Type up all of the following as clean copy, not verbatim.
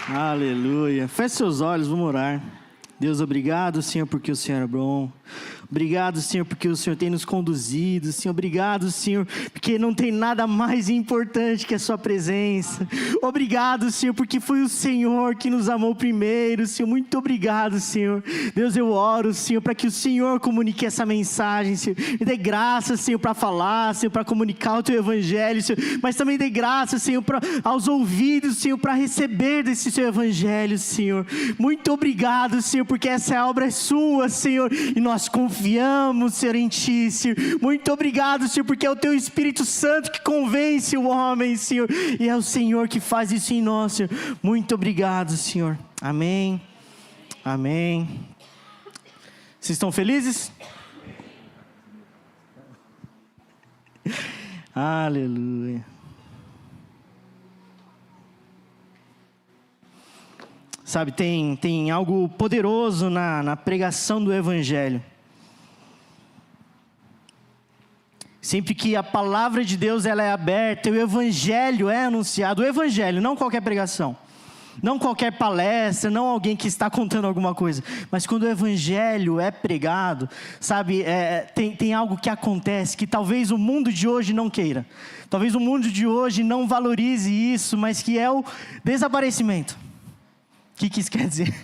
Aleluia. Feche seus olhos, vamos orar. Deus, obrigado, Senhor, porque o Senhor é bom. Obrigado, Senhor, porque o Senhor tem nos conduzido. Senhor, obrigado, Senhor, porque não tem nada mais importante que a sua presença. Obrigado, Senhor, porque foi o Senhor que nos amou primeiro. Senhor, muito obrigado, Senhor. Deus, eu oro, Senhor, para que o Senhor comunique essa mensagem, Senhor. Me dê graça, Senhor, para falar, Senhor, para comunicar o teu evangelho, Senhor. Mas também dê graça, Senhor, aos ouvidos, Senhor, para receber desse teu evangelho, Senhor. Muito obrigado, Senhor, porque essa obra é sua, Senhor, e nós confiamos, Senhor, em Ti, Senhor. Muito obrigado, Senhor, porque é o Teu Espírito Santo que convence o homem, Senhor, e é o Senhor que faz isso em nós, Senhor. Muito obrigado, Senhor. Amém. Amém. Vocês estão felizes? Aleluia. Sabe, tem algo poderoso na pregação do Evangelho. Sempre que a palavra de Deus ela é aberta, o Evangelho é anunciado. O Evangelho, não qualquer pregação, não qualquer palestra, não alguém que está contando alguma coisa. Mas quando o Evangelho é pregado, sabe, tem algo que acontece que talvez o mundo de hoje não queira. Talvez o mundo de hoje não valorize isso, mas que é o desaparecimento. O que isso quer dizer?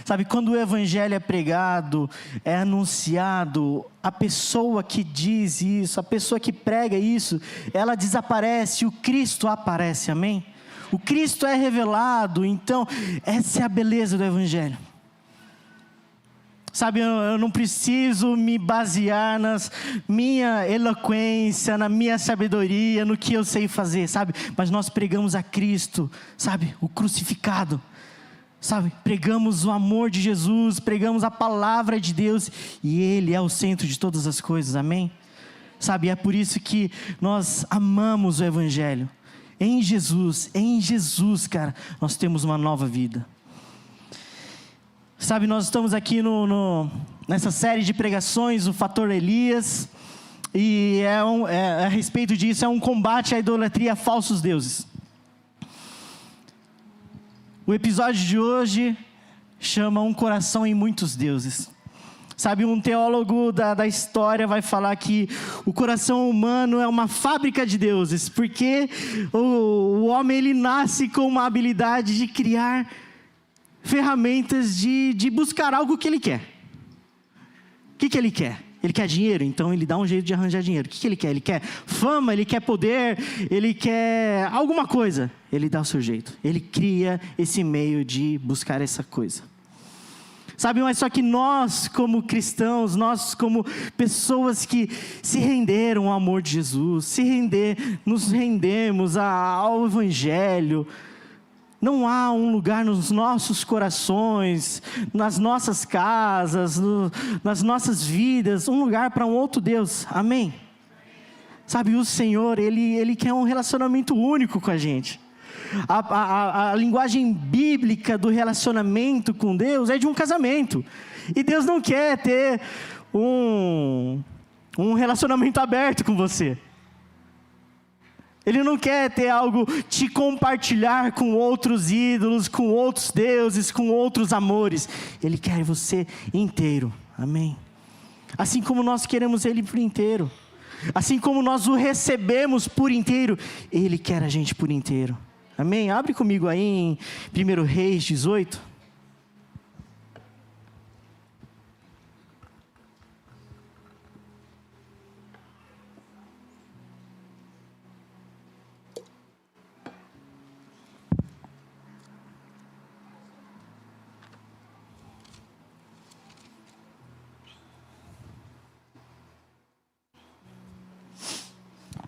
Sabe, quando o Evangelho é pregado, é anunciado, a pessoa que diz isso, a pessoa que prega isso, ela desaparece, o Cristo aparece, amém? O Cristo é revelado, então essa é a beleza do Evangelho. Sabe, eu não preciso me basear na minha eloquência, na minha sabedoria, no que eu sei fazer, sabe? Mas nós pregamos a Cristo, sabe, o crucificado. Sabe, pregamos o amor de Jesus, pregamos a palavra de Deus, e Ele é o centro de todas as coisas, amém? Sabe, é por isso que nós amamos o Evangelho. Em Jesus, cara, nós temos uma nova vida. Sabe, nós estamos aqui nessa série de pregações, o Fator Elias, e a respeito disso, é um combate à idolatria e a falsos deuses. O episódio de hoje chama Um Coração em Muitos Deuses. Sabe, um teólogo da história vai falar que o coração humano é uma fábrica de deuses, porque o homem ele nasce com uma habilidade de criar ferramentas de buscar algo que ele quer. O que ele quer? Ele quer dinheiro, então ele dá um jeito de arranjar dinheiro. O que ele quer? Ele quer fama, ele quer poder, ele quer alguma coisa. Ele dá o seu jeito. Ele cria esse meio de buscar essa coisa. Sabe, mas só que nós como cristãos, nós como pessoas que se renderam ao amor de Jesus, nos rendemos ao Evangelho, não há um lugar nos nossos corações, nas nossas casas, nas nossas vidas, um lugar para um outro Deus, amém? Sabe, o Senhor, Ele quer um relacionamento único com a gente. A linguagem bíblica do relacionamento com Deus é de um casamento, e Deus não quer ter um relacionamento aberto com você. Ele não quer ter algo, te compartilhar com outros ídolos, com outros deuses, com outros amores. Ele quer você inteiro, amém? Assim como nós queremos Ele por inteiro, assim como nós o recebemos por inteiro, Ele quer a gente por inteiro, amém? Abre comigo aí em 1 Reis 18.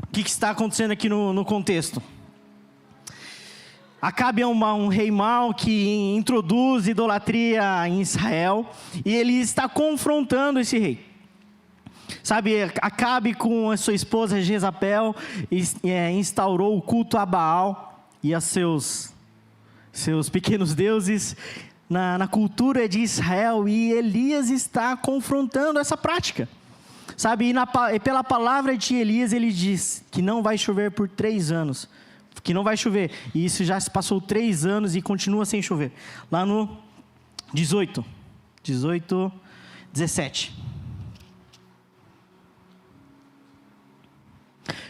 O que está acontecendo aqui no contexto? Acabe é um rei mau que introduz idolatria em Israel, e ele está confrontando esse rei. Sabe, Acabe com a sua esposa Jezabel instaurou o culto a Baal e a seus pequenos deuses na cultura de Israel, e Elias está confrontando essa prática. Sabe, e pela palavra de Elias, ele diz que não vai chover por 3 anos, que não vai chover. E isso já se passou 3 anos e continua sem chover. Lá no 17.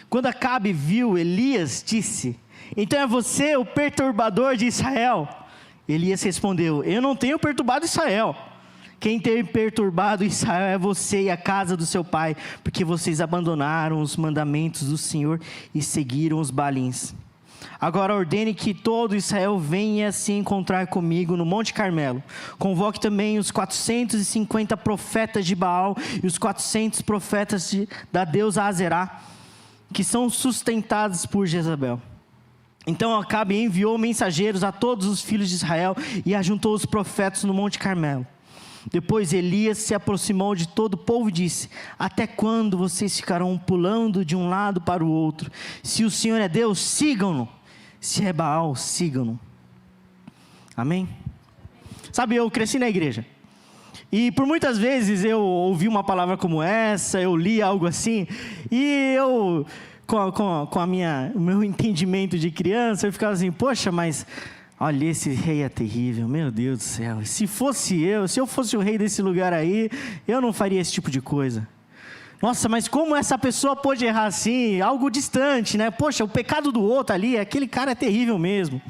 Quando Acabe viu Elias, disse: então é você o perturbador de Israel? Elias respondeu: eu não tenho perturbado Israel. Quem tem perturbado Israel é você e a casa do seu pai, porque vocês abandonaram os mandamentos do Senhor e seguiram os Baalins. Agora ordene que todo Israel venha se encontrar comigo no Monte Carmelo. Convoque também os 450 profetas de Baal e os 400 profetas da deusa Azerá, que são sustentados por Jezabel. Então Acabe enviou mensageiros a todos os filhos de Israel e ajuntou os profetas no Monte Carmelo. Depois Elias se aproximou de todo o povo e disse: até quando vocês ficarão pulando de um lado para o outro? Se o Senhor é Deus, sigam-no. Se é Baal, sigam-no. Amém? Sabe, eu cresci na igreja. E por muitas vezes eu ouvi uma palavra como essa, eu li algo assim, e eu, com o meu entendimento de criança, eu ficava assim: poxa, mas olha, esse rei é terrível, meu Deus do céu. Se eu fosse o rei desse lugar aí, eu não faria esse tipo de coisa. Nossa, mas como essa pessoa pode errar assim? Algo distante, né? Poxa, o pecado do outro ali, aquele cara é terrível mesmo.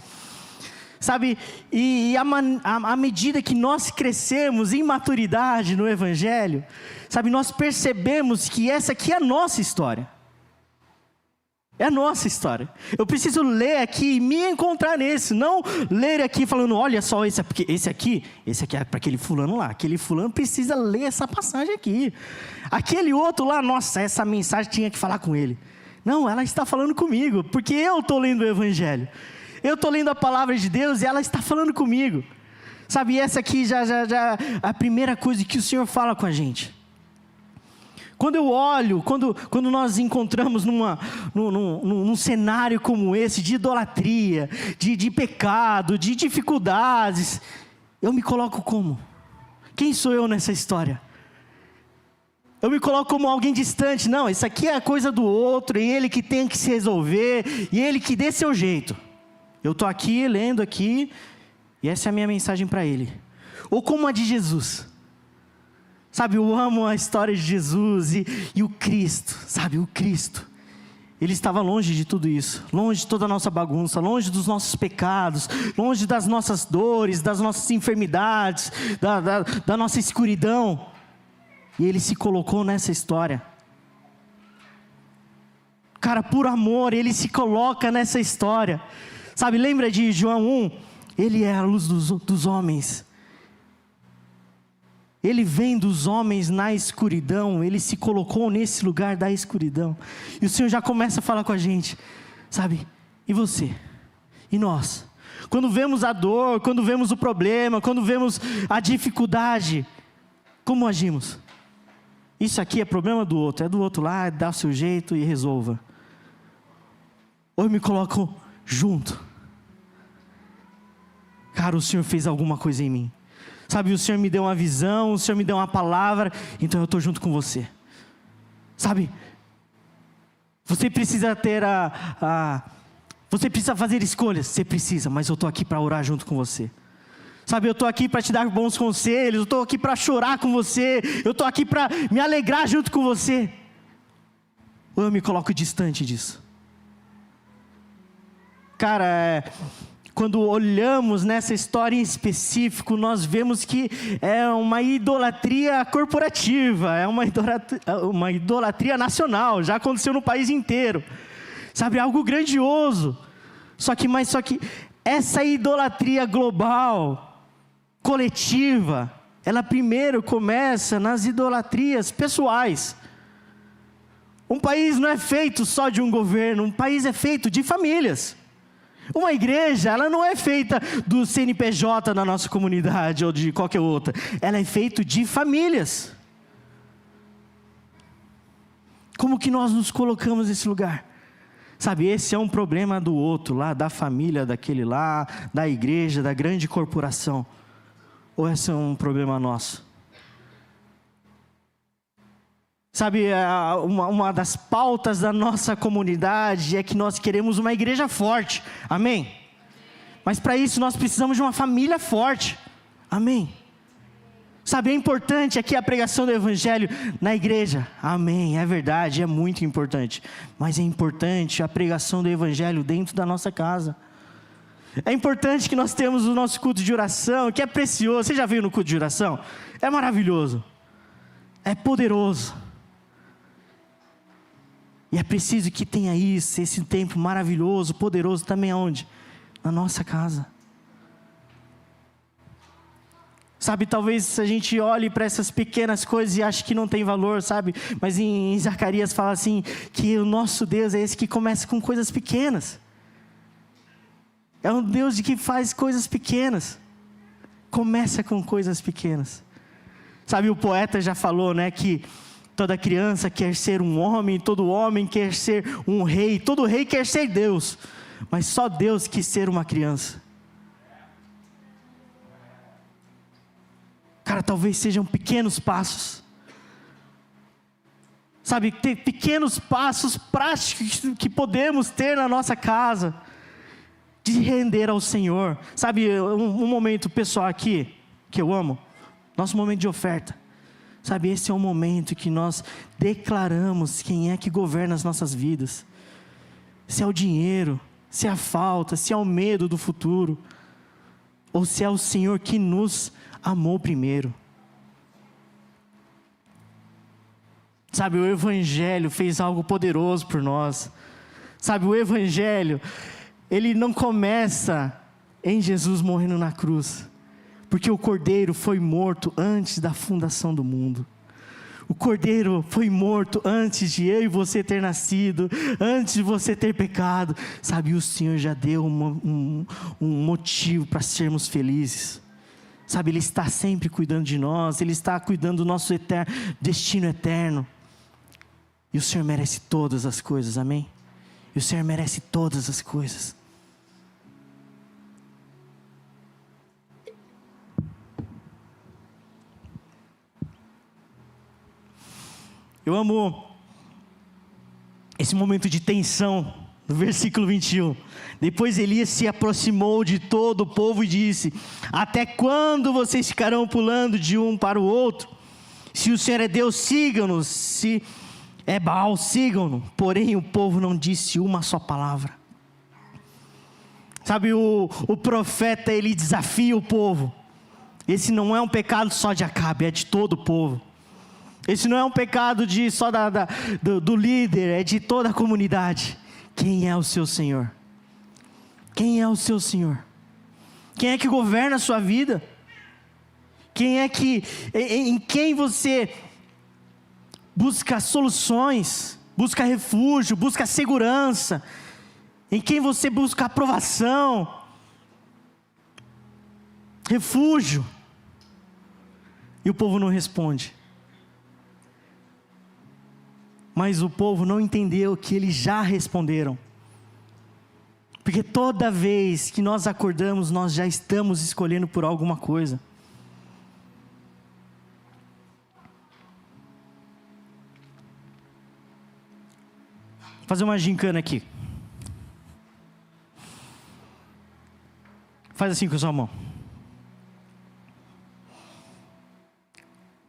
Sabe, e à medida que nós crescemos em maturidade no Evangelho, sabe, nós percebemos que essa aqui é a nossa história. É a nossa história. Eu preciso ler aqui e me encontrar nesse. Não ler aqui falando: olha só, esse aqui é para aquele fulano lá. Aquele fulano precisa ler essa passagem aqui. Aquele outro lá, nossa, essa mensagem tinha que falar com ele. Não, ela está falando comigo, porque eu estou lendo o Evangelho. Eu estou lendo a palavra de Deus e ela está falando comigo. Sabe, essa aqui já a primeira coisa que o Senhor fala com a gente. Quando eu olho, quando nós encontramos num cenário como esse, de idolatria, de pecado, de dificuldades, eu me coloco como? Quem sou eu nessa história? Eu me coloco como alguém distante. Não, isso aqui é a coisa do outro, e ele que tem que se resolver, e ele que dê seu jeito. Eu estou aqui, lendo aqui, e essa é a minha mensagem para ele. Ou como a de Jesus. Sabe, eu amo a história de Jesus e o Cristo, sabe, o Cristo. Ele estava longe de tudo isso, longe de toda a nossa bagunça, longe dos nossos pecados, longe das nossas dores, das nossas enfermidades, da nossa escuridão. E Ele se colocou nessa história. Cara, por amor, Ele se coloca nessa história. Sabe, lembra de João 1? Ele é a luz dos homens. Ele vem dos homens na escuridão, Ele se colocou nesse lugar da escuridão. E o Senhor já começa a falar com a gente, sabe? E você? E nós? Quando vemos a dor, quando vemos o problema, quando vemos a dificuldade, como agimos? Isso aqui é problema do outro, é do outro lá, dá o seu jeito e resolva. Ou eu me coloco junto. Cara, o Senhor fez alguma coisa em mim. Sabe, o Senhor me deu uma visão, o Senhor me deu uma palavra, então eu estou junto com você. Sabe, você precisa ter você precisa fazer escolhas, você precisa, mas eu estou aqui para orar junto com você. Sabe, eu estou aqui para te dar bons conselhos, eu estou aqui para chorar com você, eu estou aqui para me alegrar junto com você. Ou eu me coloco distante disso? Cara, quando olhamos nessa história em específico, nós vemos que é uma idolatria corporativa, é uma idolatria nacional, já aconteceu no país inteiro. Sabe, algo grandioso. Só que essa idolatria global, coletiva, ela primeiro começa nas idolatrias pessoais. Um país não é feito só de um governo, um país é feito de famílias. Uma igreja, ela não é feita do CNPJ na nossa comunidade ou de qualquer outra. Ela é feita de famílias. Como que nós nos colocamos nesse lugar? Sabe, esse é um problema do outro lá, da família daquele lá, da igreja, da grande corporação. Ou esse é um problema nosso? Sabe, uma das pautas da nossa comunidade é que nós queremos uma igreja forte, amém? Mas para isso nós precisamos de uma família forte, amém? Sabe, é importante aqui a pregação do evangelho na igreja, amém, é verdade, é muito importante. Mas é importante a pregação do evangelho dentro da nossa casa. É importante que nós temos o nosso culto de oração, que é precioso. Você já veio no culto de oração? É maravilhoso, é poderoso. E é preciso que tenha isso, esse tempo maravilhoso, poderoso também aonde? Na nossa casa. Sabe, talvez a gente olhe para essas pequenas coisas e ache que não tem valor, sabe? Mas em Zacarias fala assim, que o nosso Deus é esse que começa com coisas pequenas. É um Deus que faz coisas pequenas. Começa com coisas pequenas. Sabe, o poeta já falou, né, que toda criança quer ser um homem, todo homem quer ser um rei, todo rei quer ser Deus, mas só Deus quis ser uma criança. Cara, talvez sejam pequenos passos, sabe, ter pequenos passos práticos que podemos ter na nossa casa, de render ao Senhor. Sabe, um momento pessoal aqui, que eu amo, nosso momento de oferta. Sabe, esse é o momento que nós declaramos quem é que governa as nossas vidas. Se é o dinheiro, se é a falta, se é o medo do futuro, ou se é o Senhor que nos amou primeiro. Sabe, o Evangelho fez algo poderoso por nós. Sabe, o Evangelho, ele não começa em Jesus morrendo na cruz. Porque o Cordeiro foi morto antes da fundação do mundo. O Cordeiro foi morto antes de eu e você ter nascido, antes de você ter pecado. Sabe, o Senhor já deu um motivo para sermos felizes. Sabe, Ele está sempre cuidando de nós, Ele está cuidando do nosso destino eterno. E o Senhor merece todas as coisas, amém? E o Senhor merece todas as coisas. Eu amo esse momento de tensão, no versículo 21. Depois Elias se aproximou de todo o povo e disse: até quando vocês ficarão pulando de um para o outro? Se o Senhor é Deus, sigam-nos. Se é Baal, sigam-no. Porém o povo não disse uma só palavra. Sabe, o profeta, ele desafia o povo. Esse não é um pecado só de Acabe, é de todo o povo. Esse não é um pecado só do líder, é de toda a comunidade. Quem é o seu Senhor? Quem é o seu Senhor? Quem é que governa a sua vida? Quem é que, em quem você busca soluções, busca refúgio, busca segurança? Em quem você busca aprovação, refúgio? E o povo não responde. Mas o povo não entendeu que eles já responderam. Porque toda vez que nós acordamos, nós já estamos escolhendo por alguma coisa. Vou fazer uma gincana aqui. Faz assim com a sua mão.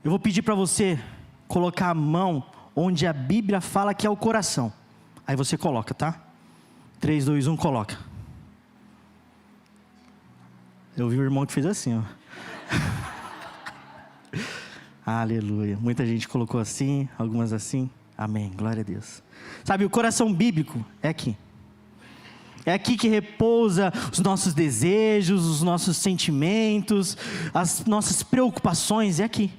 Eu vou pedir para você colocar a mão onde a Bíblia fala que é o coração. Aí você coloca, tá? 3, 2, 1, coloca. Eu vi o irmão que fez assim, ó. Aleluia. Muita gente colocou assim, algumas assim. Amém, glória a Deus. Sabe, o coração bíblico é aqui. É aqui que repousa os nossos desejos, os nossos sentimentos, as nossas preocupações, é aqui.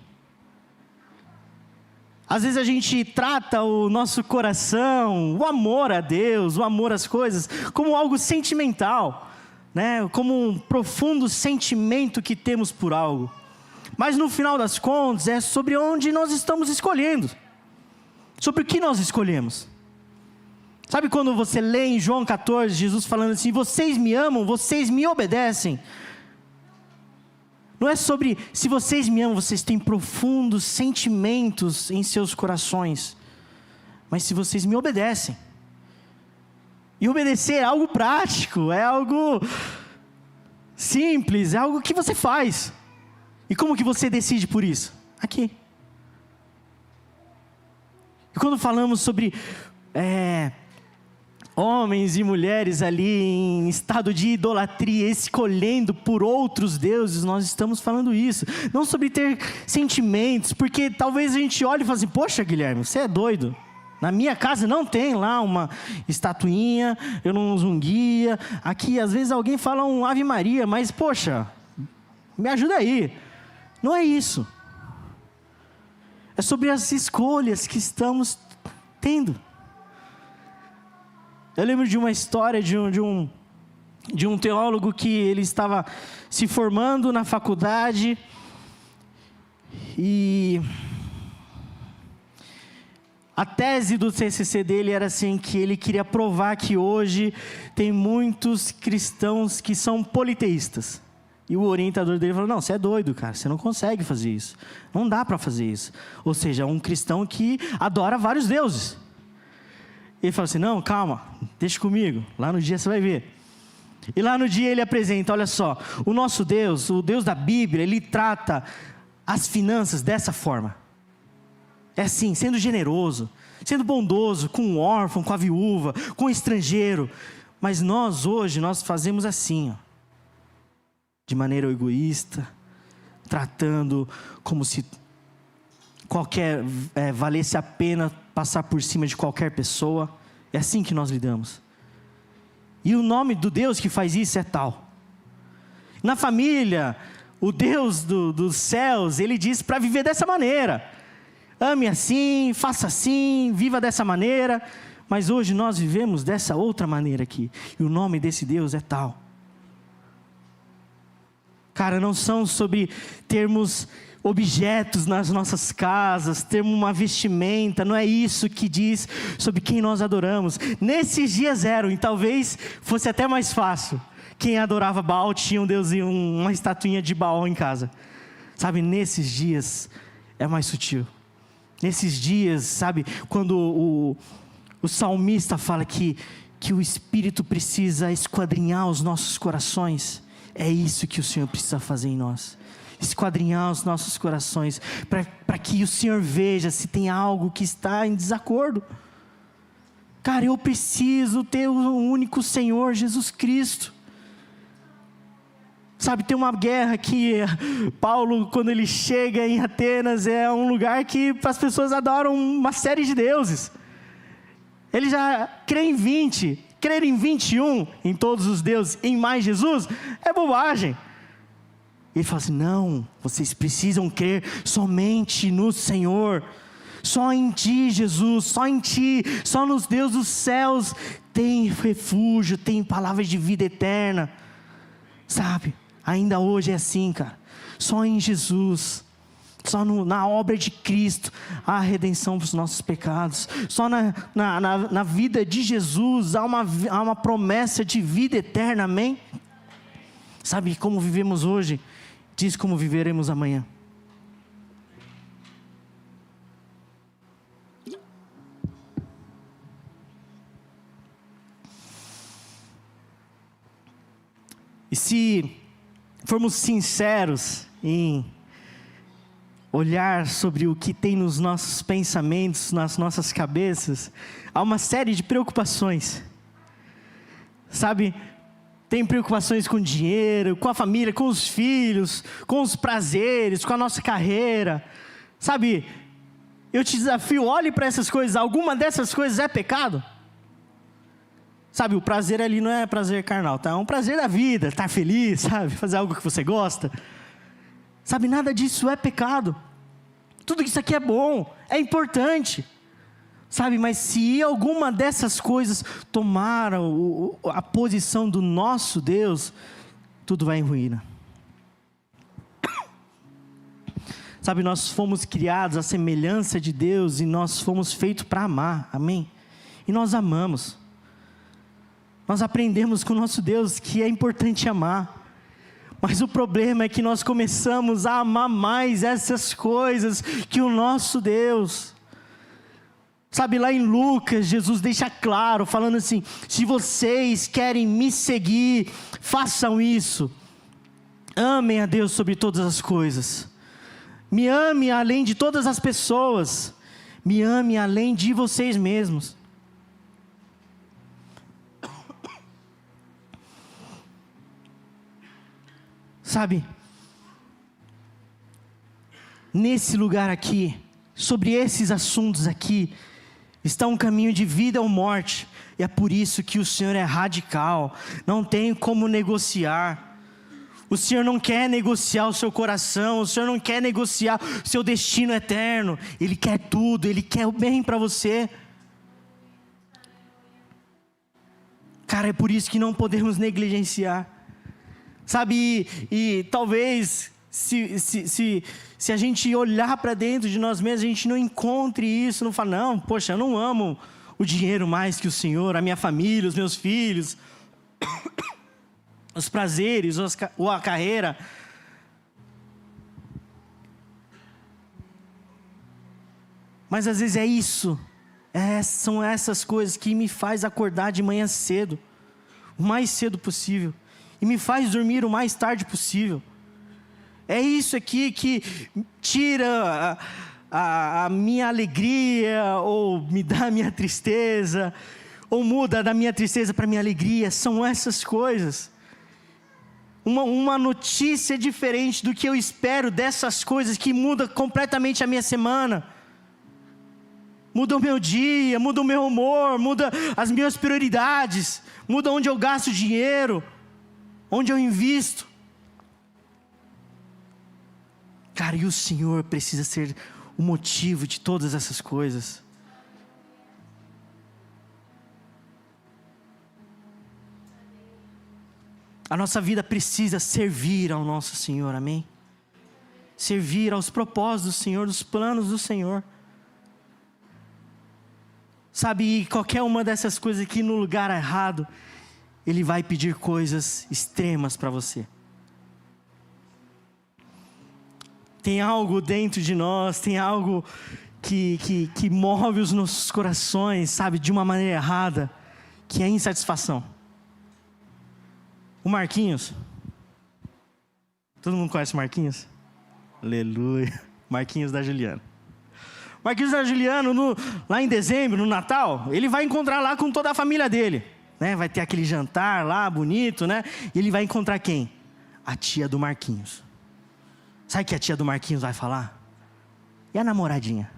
Às vezes a gente trata o nosso coração, o amor a Deus, o amor às coisas, como algo sentimental, né? Como um profundo sentimento que temos por algo. Mas no final das contas é sobre onde nós estamos escolhendo. Sobre o que nós escolhemos. Sabe quando você lê em João 14, Jesus falando assim: vocês me amam, vocês me obedecem. Não é sobre se vocês me amam, vocês têm profundos sentimentos em seus corações. Mas se vocês me obedecem. E obedecer é algo prático, é algo simples, é algo que você faz. E como que você decide por isso? Aqui. E quando falamos sobre homens e mulheres ali em estado de idolatria, escolhendo por outros deuses, nós estamos falando isso. Não sobre ter sentimentos, porque talvez a gente olhe e fale assim, poxa Guilherme, você é doido. Na minha casa não tem lá uma estatuinha, eu não uso um guia. Aqui às vezes alguém fala um Ave Maria, mas poxa, me ajuda aí. Não é isso. É sobre as escolhas que estamos tendo. Eu lembro de uma história de um teólogo que ele estava se formando na faculdade e a tese do TCC dele era assim, que ele queria provar que hoje tem muitos cristãos que são politeístas. E o orientador dele falou, não, você é doido, cara, você não consegue fazer isso. Não dá para fazer isso. Ou seja, um cristão que adora vários deuses. Ele falou assim, não, calma, deixa comigo, lá no dia você vai ver. E lá no dia ele apresenta, olha só, o nosso Deus, o Deus da Bíblia, ele trata as finanças dessa forma. É assim, sendo generoso, sendo bondoso com o órfão, com a viúva, com o estrangeiro. Mas nós hoje, nós fazemos assim, ó, de maneira egoísta, tratando como se valesse a pena passar por cima de qualquer pessoa. É assim que nós lidamos. E o nome do Deus que faz isso é tal. Na família, o Deus dos céus, ele diz para viver dessa maneira. Ame assim, faça assim, viva dessa maneira. Mas hoje nós vivemos dessa outra maneira aqui. E o nome desse Deus é tal. Cara, não são sobre termos objetos nas nossas casas, termos uma vestimenta. Não é isso que diz sobre quem nós adoramos. Nesses dias eram, e talvez fosse até mais fácil. Quem adorava Baal tinha um Deus e uma estatuinha de Baal em casa. Sabe, nesses dias é mais sutil. Nesses dias, sabe, quando o salmista fala que o Espírito precisa esquadrinhar os nossos corações, é isso que o Senhor precisa fazer em nós. Esquadrinhar os nossos corações, para que o Senhor veja se tem algo que está em desacordo. Cara, eu preciso ter o único Senhor, Jesus Cristo. Sabe, tem uma guerra que Paulo, quando ele chega em Atenas, é um lugar que as pessoas adoram uma série de deuses. Ele já crê em 20, crer em 21, em todos os deuses, em mais Jesus, é bobagem. Ele fala assim, não, vocês precisam crer somente no Senhor. Só em Ti, Jesus, só em Ti, só nos deuses dos céus tem refúgio, tem palavras de vida eterna. Sabe? Ainda hoje é assim, cara. Só em Jesus, só na obra de Cristo, há redenção para os nossos pecados. Só na vida de Jesus há uma promessa de vida eterna, amém? Sabe, como vivemos hoje, diz como viveremos amanhã. E se formos sinceros em olhar sobre o que tem nos nossos pensamentos, nas nossas cabeças, há uma série de preocupações. Sabe, tem preocupações com dinheiro, com a família, com os filhos, com os prazeres, com a nossa carreira. Sabe, eu te desafio, olhe para essas coisas, alguma dessas coisas é pecado? Sabe, o prazer ali não é prazer carnal, tá? É um prazer da vida, estar feliz, sabe? Fazer algo que você gosta. Sabe, nada disso é pecado. Tudo isso aqui é bom, é importante. Sabe, mas se alguma dessas coisas tomar a posição do nosso Deus, tudo vai em ruína. Sabe, nós fomos criados à semelhança de Deus e nós fomos feitos para amar, amém? E nós amamos. Nós aprendemos com o nosso Deus que é importante amar. Mas o problema é que nós começamos a amar mais essas coisas que o nosso Deus. Sabe, lá em Lucas, Jesus deixa claro, falando assim: se vocês querem me seguir, façam isso. Amem a Deus sobre todas as coisas. Me ame além de todas as pessoas. Me ame além de vocês mesmos. Sabe, nesse lugar aqui, sobre esses assuntos aqui, está um caminho de vida ou morte. E é por isso que o Senhor é radical. Não tem como negociar. O Senhor não quer negociar o seu coração. O Senhor não quer negociar o seu destino eterno. Ele quer tudo. Ele quer o bem para você. Cara, é por isso que não podemos negligenciar. Sabe, e talvez se a gente olhar para dentro de nós mesmos, a gente não encontre isso, não fala: não, poxa, eu não amo o dinheiro mais que o Senhor, a minha família, os meus filhos, os prazeres, ou a carreira. Mas às vezes é isso, são essas coisas que me faz acordar de manhã cedo, o mais cedo possível, e me faz dormir o mais tarde possível. É isso aqui que tira a minha alegria, ou me dá a minha tristeza, ou muda da minha tristeza para a minha alegria. São essas coisas. Uma notícia diferente do que eu espero dessas coisas, que muda completamente a minha semana. Muda o meu dia, muda o meu humor, muda as minhas prioridades, muda onde eu gasto dinheiro, onde eu invisto. Cara, e o Senhor precisa ser o motivo de todas essas coisas. A nossa vida precisa servir ao nosso Senhor, amém? Servir aos propósitos do Senhor, dos planos do Senhor. Sabe, e qualquer uma dessas coisas aqui no lugar errado, Ele vai pedir coisas extremas para você. Tem algo dentro de nós, tem algo que move os nossos corações, sabe, de uma maneira errada, que é a insatisfação. O Marquinhos, todo mundo conhece o Marquinhos? Aleluia, Marquinhos da Juliana. Marquinhos da Juliana, lá em dezembro, no Natal, ele vai encontrar lá com toda a família dele, né? Vai ter aquele jantar lá, bonito, né? E ele vai encontrar quem? A tia do Marquinhos. Sabe o que a tia do Marquinhos vai falar? E a namoradinha?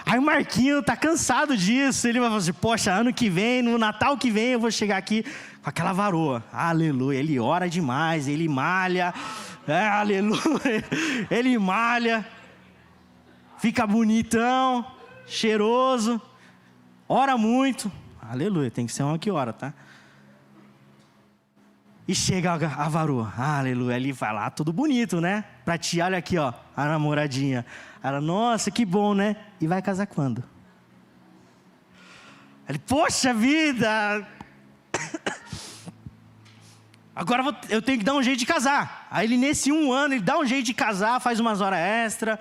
Aí o Marquinhos tá cansado disso. Ele vai falar assim: poxa, ano que vem, no Natal que vem, eu vou chegar aqui com aquela varoa. Aleluia, ele ora demais, ele malha. Aleluia, ele malha. Fica bonitão, cheiroso, ora muito. Aleluia, tem que ser uma que ora, tá? E chega a varoa, aleluia, ele vai lá tudo bonito, né? Pra tia, olha aqui, ó, a namoradinha. Ela, nossa, que bom, né? E vai casar quando? Ele, poxa vida, agora eu tenho que dar um jeito de casar. Aí ele, nesse 1 ano, ele dá um jeito de casar, faz umas horas extra,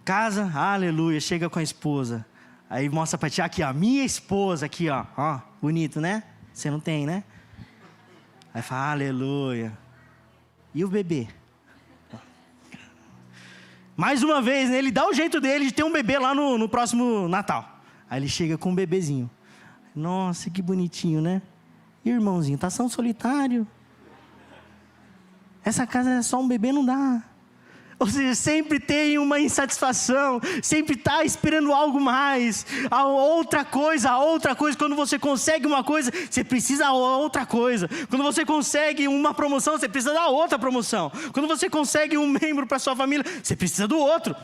casa, aleluia, chega com a esposa. Aí mostra pra tia, aqui, ó, minha esposa, aqui, ó, bonito, né? Você não tem, né? Aí fala, aleluia. E o bebê? Mais uma vez, né, ele dá o jeito dele de ter um bebê lá no próximo Natal. Aí ele chega com um bebezinho. Nossa, que bonitinho, né? E irmãozinho, tá tão solitário. Essa casa é só um bebê, não dá. Ou seja, sempre tem uma insatisfação, sempre está esperando algo mais, a outra coisa. Quando você consegue uma coisa, você precisa da outra coisa. Quando você consegue uma promoção, você precisa da outra promoção. Quando você consegue um membro para sua família, você precisa do outro.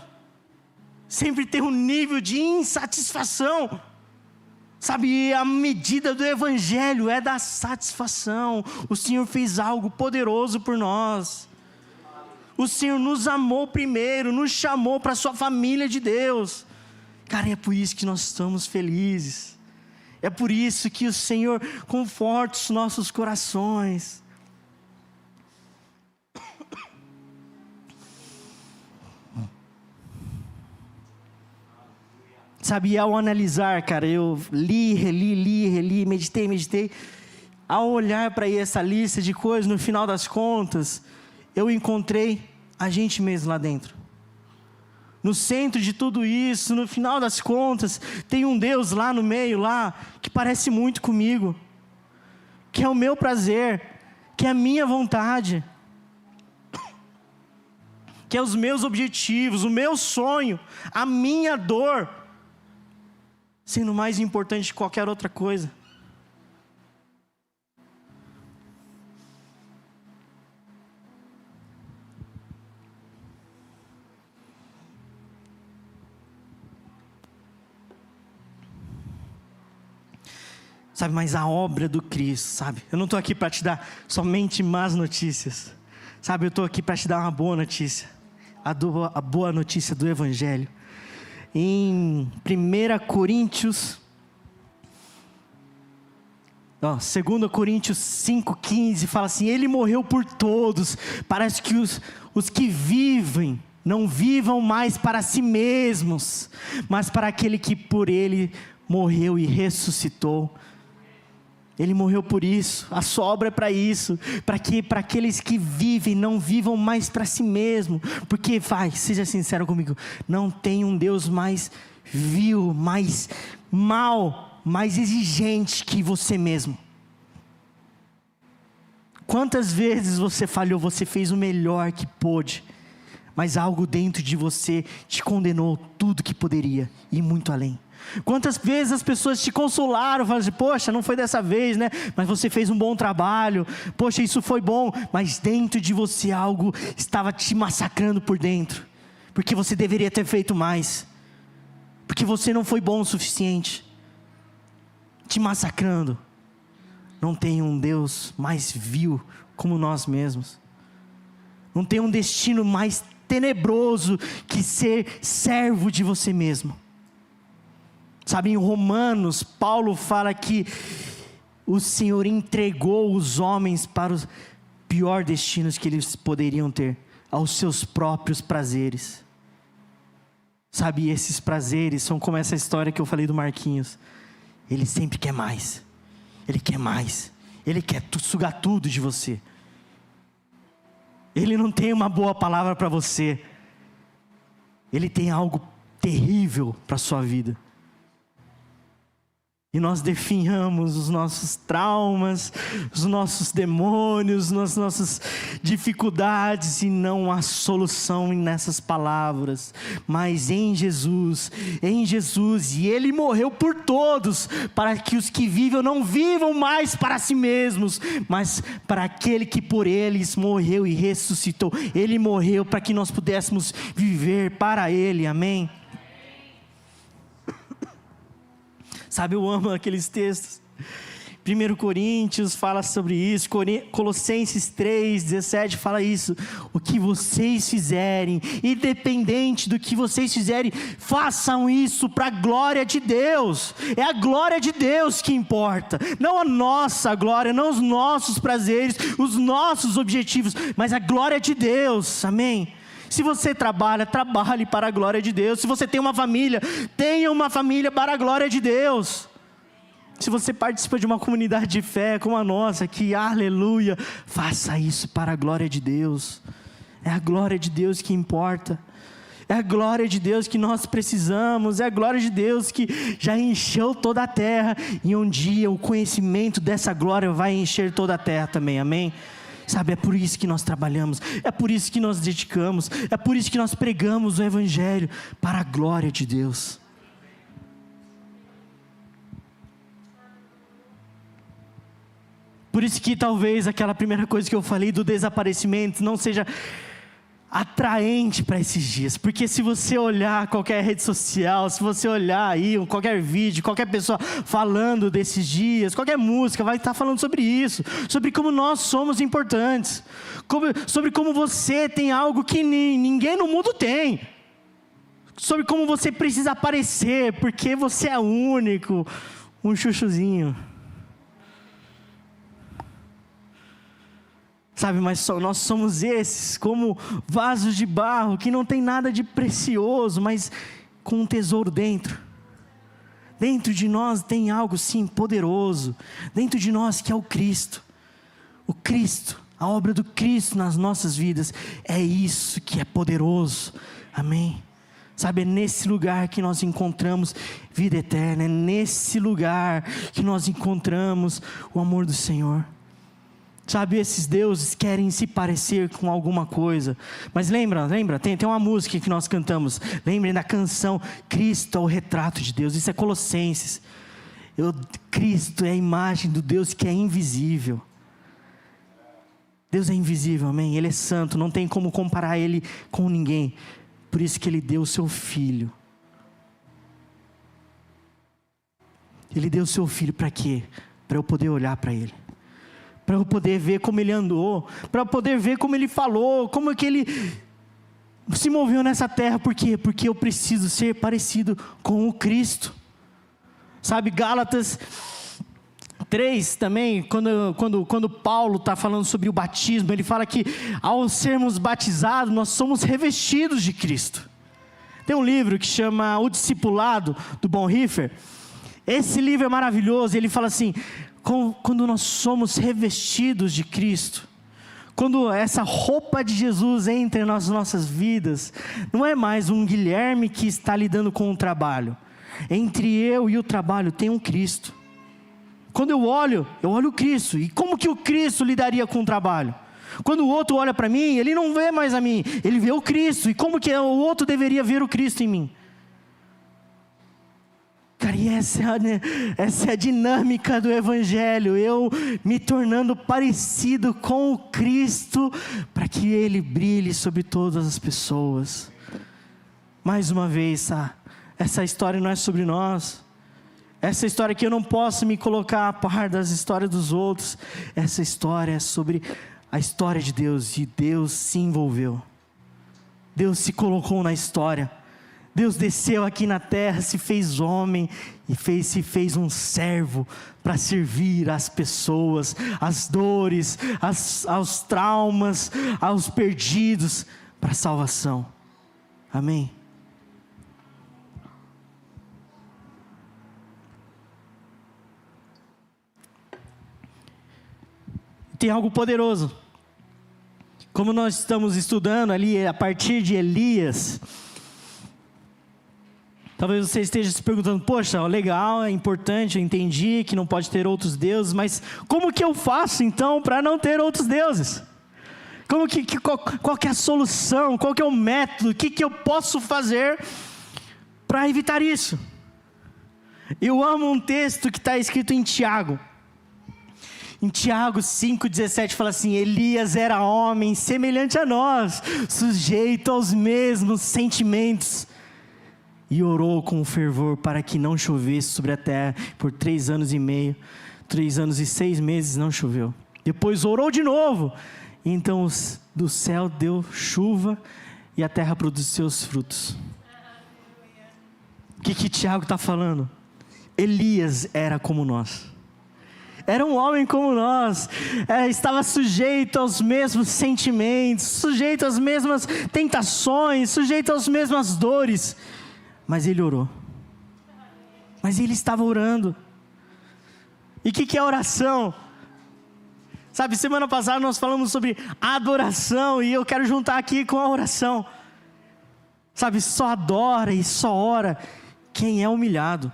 Sempre tem um nível de insatisfação. Sabe, a medida do Evangelho é da satisfação. O Senhor fez algo poderoso por nós. O Senhor nos amou primeiro, nos chamou para a sua família de Deus. Cara, é por isso que nós estamos felizes. É por isso que o Senhor conforta os nossos corações. Sabe, ao analisar, cara, eu reli, meditei. Ao olhar para essa lista de coisas, no final das contas, eu encontrei a gente mesmo lá dentro. No centro de tudo isso, no final das contas, tem um Deus lá no meio, lá, que parece muito comigo, que é o meu prazer, que é a minha vontade, que é os meus objetivos, o meu sonho, a minha dor, sendo mais importante que qualquer outra coisa. Sabe, mas a obra do Cristo, sabe? Eu não estou aqui para te dar somente más notícias. Sabe, eu estou aqui para te dar uma boa notícia. A boa notícia do Evangelho. Em 1 Coríntios... 2 Coríntios 5,15 fala assim: Ele morreu por todos, para que os que vivem, não vivam mais para si mesmos, mas para aquele que por Ele morreu e ressuscitou. Ele morreu por isso, a sua obra é para isso, para aqueles que vivem, não vivam mais para si mesmo, porque seja sincero comigo, não tem um Deus mais vil, mais mau, mais exigente que você mesmo. Quantas vezes você falhou, você fez o melhor que pôde, mas algo dentro de você te condenou tudo que poderia, e muito além. Quantas vezes as pessoas te consolaram, falaram assim: poxa, não foi dessa vez, né? Mas você fez um bom trabalho, poxa, isso foi bom. Mas dentro de você algo estava te massacrando por dentro, porque você deveria ter feito mais, porque você não foi bom o suficiente, te massacrando. Não tem um Deus mais vil como nós mesmos. Não tem um destino mais tenebroso que ser servo de você mesmo. Sabe, em Romanos, Paulo fala que o Senhor entregou os homens para os piores destinos que eles poderiam ter, aos seus próprios prazeres. Sabe, esses prazeres são como essa história que eu falei do Marquinhos. Ele sempre quer mais, ele quer mais, ele quer sugar tudo de você. Ele não tem uma boa palavra para você, ele tem algo terrível para a sua vida. E nós definhamos os nossos traumas, os nossos demônios, as nossas dificuldades, e não há solução nessas palavras, mas em Jesus, e Ele morreu por todos, para que os que vivem não vivam mais para si mesmos, mas para aquele que por eles morreu e ressuscitou. Ele morreu para que nós pudéssemos viver para Ele, amém? Sabe, eu amo aqueles textos. 1 Coríntios fala sobre isso, Colossenses 3,17 fala isso. O que vocês fizerem, independente do que vocês fizerem, façam isso para a glória de Deus. É a glória de Deus que importa, não a nossa glória, não os nossos prazeres, os nossos objetivos, mas a glória de Deus, amém? Se você trabalhe para a glória de Deus. Se você tem uma família, tenha uma família para a glória de Deus. Se você participa de uma comunidade de fé como a nossa, que aleluia, faça isso para a glória de Deus. É a glória de Deus que importa. É a glória de Deus que nós precisamos. É a glória de Deus que já encheu toda a terra. E um dia o conhecimento dessa glória vai encher toda a terra também, amém? Sabe, é por isso que nós trabalhamos, é por isso que nós dedicamos, é por isso que nós pregamos o Evangelho, para a glória de Deus. Por isso que talvez aquela primeira coisa que eu falei do desaparecimento não seja atraente para esses dias, porque se você olhar qualquer rede social, se você olhar aí qualquer vídeo, qualquer pessoa falando desses dias, qualquer música vai estar falando sobre isso, sobre como nós somos importantes, sobre como você tem algo que ninguém no mundo tem, sobre como você precisa aparecer, porque você é único, um chuchuzinho. Sabe, mas nós somos esses, como vasos de barro, que não tem nada de precioso, mas com um tesouro dentro. Dentro de nós tem algo sim poderoso, dentro de nós que é o Cristo, a obra do Cristo nas nossas vidas, é isso que é poderoso, amém? Sabe, é nesse lugar que nós encontramos vida eterna, é nesse lugar que nós encontramos o amor do Senhor. Sabe, esses deuses querem se parecer com alguma coisa, mas lembra, tem uma música que nós cantamos, lembrem da canção, Cristo é o retrato de Deus, isso é Colossenses, Cristo é a imagem do Deus que é invisível. Deus é invisível, amém? Ele é santo, não tem como comparar Ele com ninguém, por isso que Ele deu o seu Filho. Ele deu o seu Filho para quê? Para eu poder olhar para Ele, para eu poder ver como Ele andou, para eu poder ver como Ele falou, como que Ele se moveu nessa terra. Por quê? Porque eu preciso ser parecido com o Cristo. Sabe, Gálatas 3 também, quando Paulo está falando sobre o batismo, ele fala que ao sermos batizados, nós somos revestidos de Cristo. Tem um livro que chama O Discipulado, do Bonhoeffer. Esse livro é maravilhoso, ele fala assim, quando nós somos revestidos de Cristo, quando essa roupa de Jesus entra nas nossas vidas, não é mais um Guilherme que está lidando com o trabalho. Entre eu e o trabalho tem um Cristo. Quando eu olho o Cristo. E como que o Cristo lidaria com o trabalho? Quando o outro olha para mim, ele não vê mais a mim, ele vê o Cristo. E como que o outro deveria ver o Cristo em mim? Cara, e essa é a dinâmica do Evangelho. Eu me tornando parecido com o Cristo, para que Ele brilhe sobre todas as pessoas. Mais uma vez, essa história não é sobre nós. Essa história aqui eu não posso me colocar a par das histórias dos outros. Essa história é sobre a história de Deus. E Deus se envolveu. Deus se colocou na história. Deus desceu aqui na terra, se fez homem e se fez um servo para servir as pessoas, as dores, aos traumas, aos perdidos, para a salvação. Amém? Tem algo poderoso. Como nós estamos estudando ali a partir de Elias, talvez você esteja se perguntando, poxa, legal, é importante, eu entendi que não pode ter outros deuses, mas como que eu faço então para não ter outros deuses? Qual que é a solução? Qual que é o método? O que eu posso fazer para evitar isso? Eu amo um texto que está escrito em Tiago. Em Tiago 5,17 fala assim, Elias era homem semelhante a nós, sujeito aos mesmos sentimentos, e orou com fervor para que não chovesse sobre a terra por 3 anos e meio, 3 anos e 6 meses não choveu. Depois orou de novo, e então do céu deu chuva e a terra produziu seus frutos. O que Tiago está falando? Elias era como nós. Era um homem como nós, estava sujeito aos mesmos sentimentos, sujeito às mesmas tentações, sujeito às mesmas dores, mas ele orou, mas ele estava orando. E o que é oração? Sabe, semana passada nós falamos sobre adoração, e eu quero juntar aqui com a oração. Sabe, só adora e só ora quem é humilhado,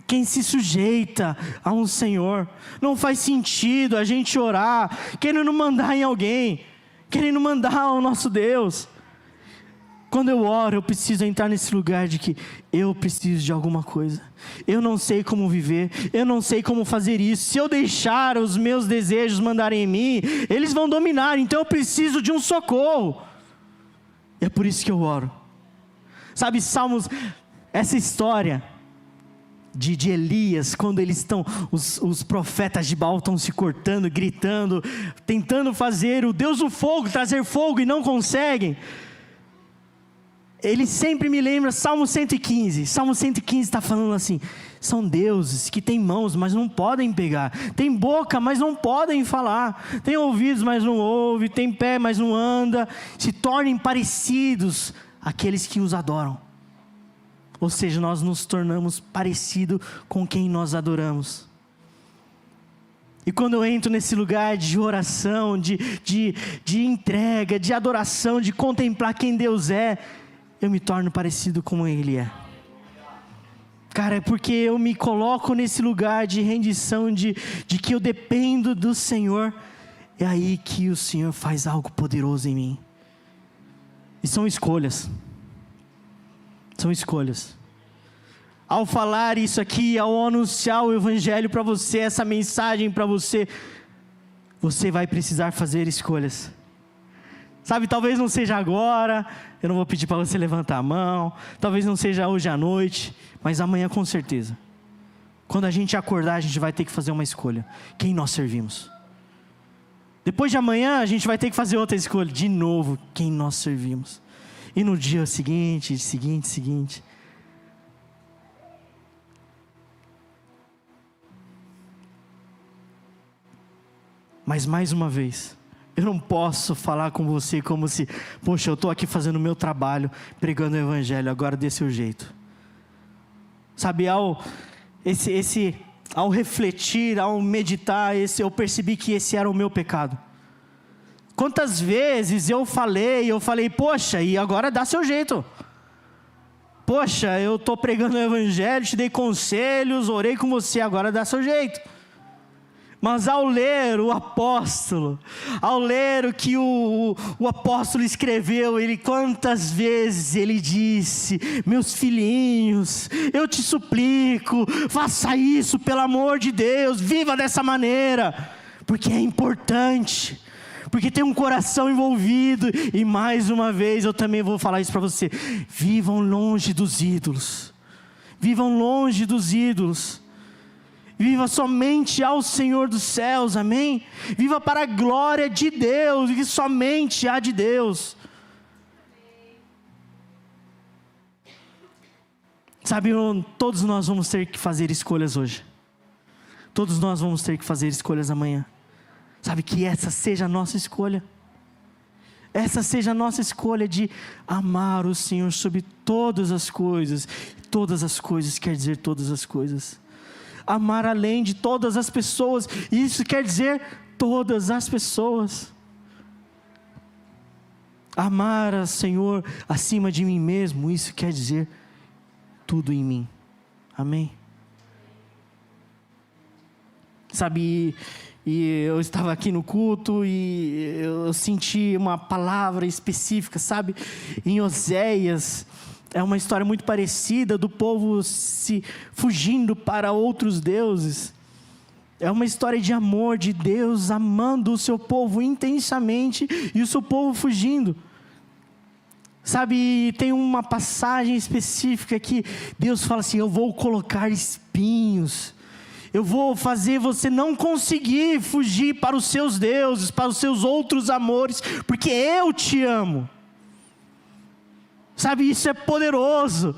quem se sujeita a um Senhor. Não faz sentido a gente orar querendo mandar em alguém, querendo mandar ao nosso Deus. Quando eu oro, eu preciso entrar nesse lugar de que eu preciso de alguma coisa. Eu não sei como viver, eu não sei como fazer isso. Se eu deixar os meus desejos mandarem em mim, eles vão dominar, então eu preciso de um socorro. É por isso que eu oro. Sabe, Salmos, essa história de Elias, quando eles estão, os profetas de Baal estão se cortando, gritando, tentando fazer o Deus do fogo, trazer fogo e não conseguem. Ele sempre me lembra Salmo 115. Salmo 115 está falando assim, são deuses que têm mãos, mas não podem pegar, têm boca, mas não podem falar, têm ouvidos, mas não ouvem, têm pé, mas não anda, se tornem parecidos àqueles que os adoram. Ou seja, nós nos tornamos parecido com quem nós adoramos. E quando eu entro nesse lugar de oração, de entrega, de adoração, de contemplar quem Deus é, eu me torno parecido com Ele é. Cara, é porque eu me coloco nesse lugar de rendição, de que eu dependo do Senhor. É aí que o Senhor faz algo poderoso em mim. E são escolhas. São escolhas. Ao falar isso aqui, ao anunciar o Evangelho para você, essa mensagem para você, você vai precisar fazer escolhas. Sabe, talvez não seja agora, eu não vou pedir para você levantar a mão, talvez não seja hoje à noite, mas amanhã com certeza. Quando a gente acordar, a gente vai ter que fazer uma escolha. Quem nós servimos? Depois de amanhã, a gente vai ter que fazer outra escolha. De novo, quem nós servimos? E no dia seguinte. Mas mais uma vez, eu não posso falar com você como se, poxa, eu estou aqui fazendo o meu trabalho, pregando o Evangelho, agora dê seu jeito. Sabe, ao refletir, ao meditar, eu percebi que esse era o meu pecado. Quantas vezes eu falei, poxa, e agora dá seu jeito. Poxa, eu estou pregando o Evangelho, te dei conselhos, orei com você, agora dá seu jeito. Mas ao ler o apóstolo, ao ler o que o apóstolo escreveu, quantas vezes ele disse: meus filhinhos, eu te suplico, faça isso pelo amor de Deus, viva dessa maneira, porque é importante, porque tem um coração envolvido. E mais uma vez eu também vou falar isso para você: vivam longe dos ídolos, vivam longe dos ídolos. Viva somente ao Senhor dos céus, amém? Viva para a glória de Deus, e somente a de Deus. Sabe, todos nós vamos ter que fazer escolhas hoje. Todos nós vamos ter que fazer escolhas amanhã. Sabe, que essa seja a nossa escolha. Essa seja a nossa escolha de amar o Senhor sobre todas as coisas. Todas as coisas quer dizer todas as coisas. Amar além de todas as pessoas, isso quer dizer todas as pessoas. Amar ao Senhor acima de mim mesmo, isso quer dizer tudo em mim, amém? Sabe, e eu estava aqui no culto e eu senti uma palavra específica, sabe, em Oséias. É uma história muito parecida do povo se fugindo para outros deuses. É uma história de amor, de Deus amando o seu povo intensamente e o seu povo fugindo. Sabe, tem uma passagem específica que Deus fala assim: eu vou colocar espinhos, eu vou fazer você não conseguir fugir para os seus deuses, para os seus outros amores, porque eu te amo. Sabe, isso é poderoso.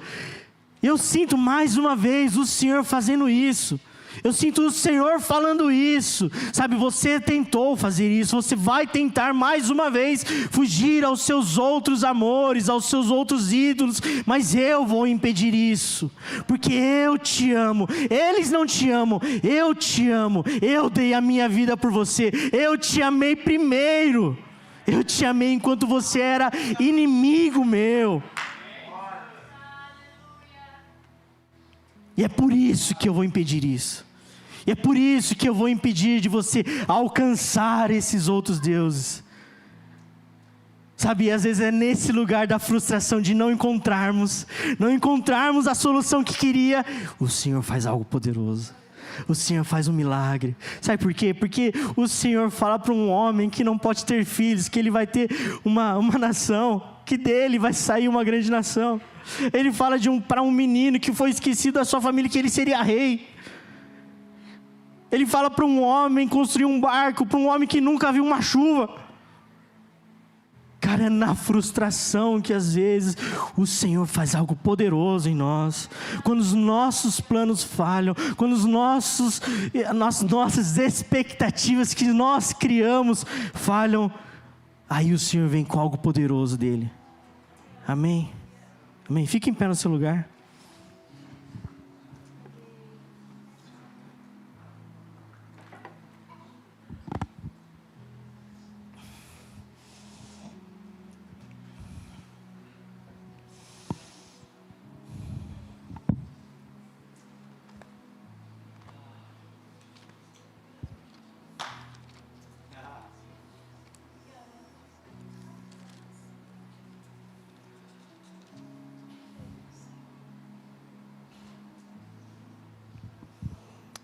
Eu sinto mais uma vez o Senhor fazendo isso. Eu sinto o Senhor falando isso. Sabe, você tentou fazer isso, você vai tentar mais uma vez fugir aos seus outros amores, aos seus outros ídolos, mas eu vou impedir isso, porque eu te amo. Eles não te amam, eu te amo. Eu dei a minha vida por você, eu te amei primeiro. Eu te amei enquanto você era inimigo meu. E é por isso que eu vou impedir isso. E é por isso que eu vou impedir de você alcançar esses outros deuses. Sabe, às vezes é nesse lugar da frustração de não encontrarmos a solução que queria. O Senhor faz algo poderoso. O Senhor faz um milagre. Sabe por quê? Porque o Senhor fala para um homem que não pode ter filhos, que ele vai ter uma nação, que dele vai sair uma grande nação. Ele fala para um menino que foi esquecido da sua família, que ele seria rei. Ele fala para um homem construir um barco, para um homem que nunca viu uma chuva. Cara, é na frustração que às vezes o Senhor faz algo poderoso em nós. Quando os nossos planos falham, quando as nossas expectativas que nós criamos falham, aí o Senhor vem com algo poderoso dele. Amém? Amém? Fique em pé no seu lugar.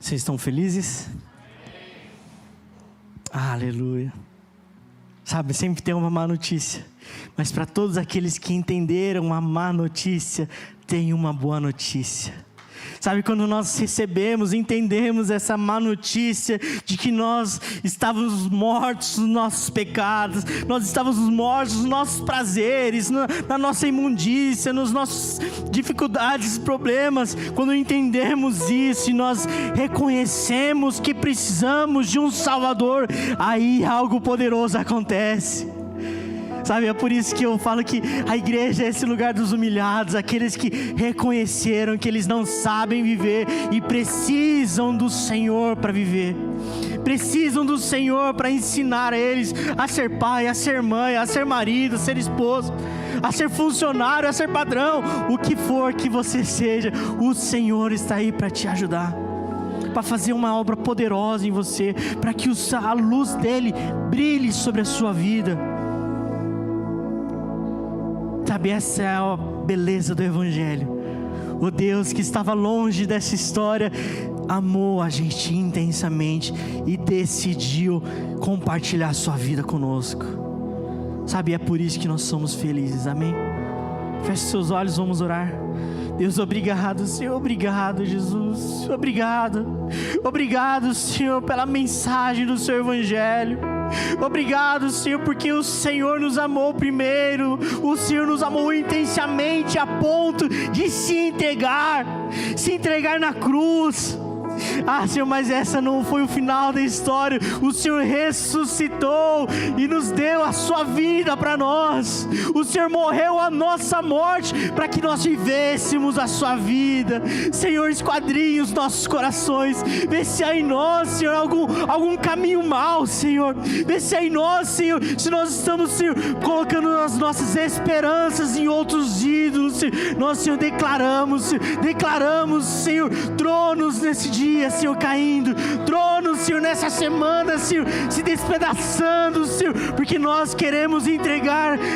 Vocês estão felizes? Aleluia. Sabe, sempre tem uma má notícia, mas para todos aqueles que entenderam a má notícia, tem uma boa notícia. Sabe, quando nós recebemos, entendemos essa má notícia de que nós estávamos mortos nos nossos pecados, nós estávamos mortos nos nossos prazeres, na nossa imundícia, nas nossas dificuldades e problemas, quando entendemos isso e nós reconhecemos que precisamos de um Salvador, aí algo poderoso acontece. Sabe, é por isso que eu falo que a igreja é esse lugar dos humilhados, aqueles que reconheceram que eles não sabem viver e precisam do Senhor para viver. Precisam do Senhor para ensinar a eles a ser pai, a ser mãe, a ser marido, a ser esposo, a ser funcionário, a ser padrão. O que for que você seja, o Senhor está aí para te ajudar, para fazer uma obra poderosa em você, para que a luz dele brilhe sobre a sua vida. Sabe, essa é a beleza do Evangelho. O Deus que estava longe dessa história amou a gente intensamente e decidiu compartilhar a sua vida conosco. Sabe, é por isso que nós somos felizes, amém? Feche seus olhos, vamos orar. Deus, obrigado, Senhor, obrigado, Jesus, obrigado. Obrigado, Senhor, pela mensagem do seu Evangelho. Obrigado, Senhor, porque o Senhor nos amou primeiro. O Senhor nos amou intensamente a ponto de se entregar na cruz. Senhor, mas essa não foi o final da história. O Senhor ressuscitou e nos deu a sua vida para nós. O Senhor morreu a nossa morte para que nós vivêssemos a sua vida. Senhor, esquadrinha os nossos corações. Vê se há em nós, Senhor, algum caminho mau, Senhor. Vê se há em nós, Senhor, se nós estamos, Senhor, colocando as nossas esperanças em outros ídolos, Senhor. Nós, Senhor, declaramos, Senhor, tronos nesse dia, Senhor, caindo, tronos, Senhor, nessa semana, Senhor, se despedaçando, Senhor, porque nós queremos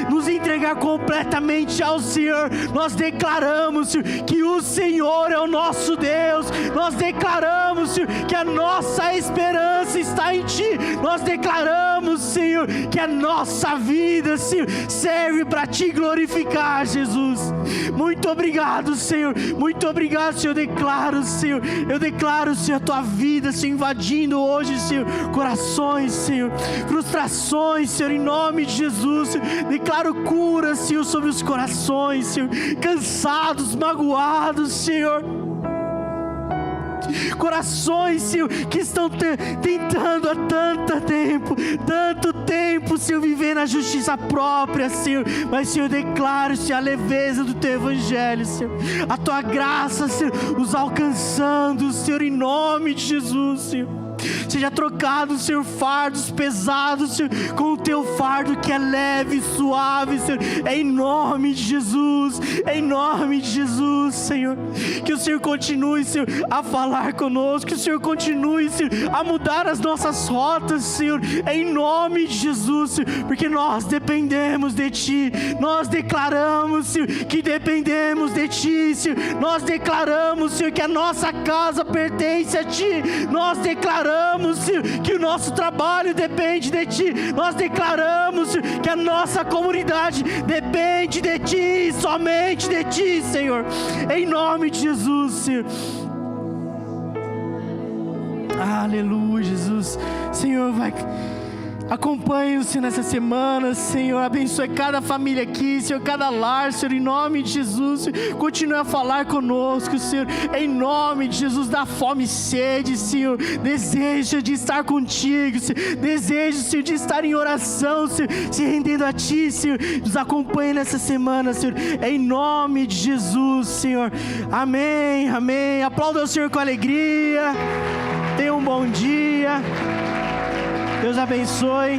nos entregar completamente ao Senhor. Nós declaramos, Senhor, que o Senhor é o nosso Deus. Nós declaramos, Senhor, que a nossa esperança está em Ti. Nós declaramos, Senhor, que a nossa vida, Senhor, serve para Te glorificar, Jesus. Muito obrigado, Senhor, muito obrigado, Senhor. Eu declaro, Senhor, a Tua vida, Senhor, invadindo hoje, Senhor, corações, Senhor, frustrações, Senhor, em nome de Jesus, Senhor. Declaro cura, Senhor, sobre os corações, Senhor, cansados, magoados, Senhor. Corações, Senhor, que estão tentando há tanto tempo, Senhor, viver na justiça própria, Senhor. Mas, Senhor, declaro, Senhor, a leveza do Teu Evangelho, Senhor, a Tua graça, Senhor, os alcançando, Senhor, em nome de Jesus, Senhor. Seja trocado, Senhor, fardos pesados, Senhor, com o Teu fardo que é leve e suave, Senhor, em nome de Jesus, Senhor. Que o Senhor continue, Senhor, a falar conosco, que o Senhor continue, Senhor, a mudar as nossas rotas, Senhor, em nome de Jesus, Senhor, porque nós dependemos de Ti. Nós declaramos, Senhor, que dependemos de Ti, Senhor. Nós declaramos, Senhor, que a nossa casa pertence a Ti. Nós declaramos, Senhor, que o nosso trabalho depende de Ti. Nós declaramos, Senhor, que a nossa comunidade depende de Ti, somente de Ti, Senhor, em nome de Jesus, Senhor. Aleluia, Jesus. Senhor, acompanhe-o, Senhor, nessa semana, Senhor. Abençoe cada família aqui, Senhor, cada lar, Senhor, em nome de Jesus, Senhor. Continue a falar conosco, Senhor, em nome de Jesus. Dá fome e sede, Senhor. Desejo de estar contigo, Senhor. Desejo, Senhor, de estar em oração, Senhor, se rendendo a Ti, Senhor. Nos acompanhe nessa semana, Senhor, em nome de Jesus, Senhor. Amém, amém. Aplauda o Senhor com alegria. Tenha um bom dia. Deus abençoe.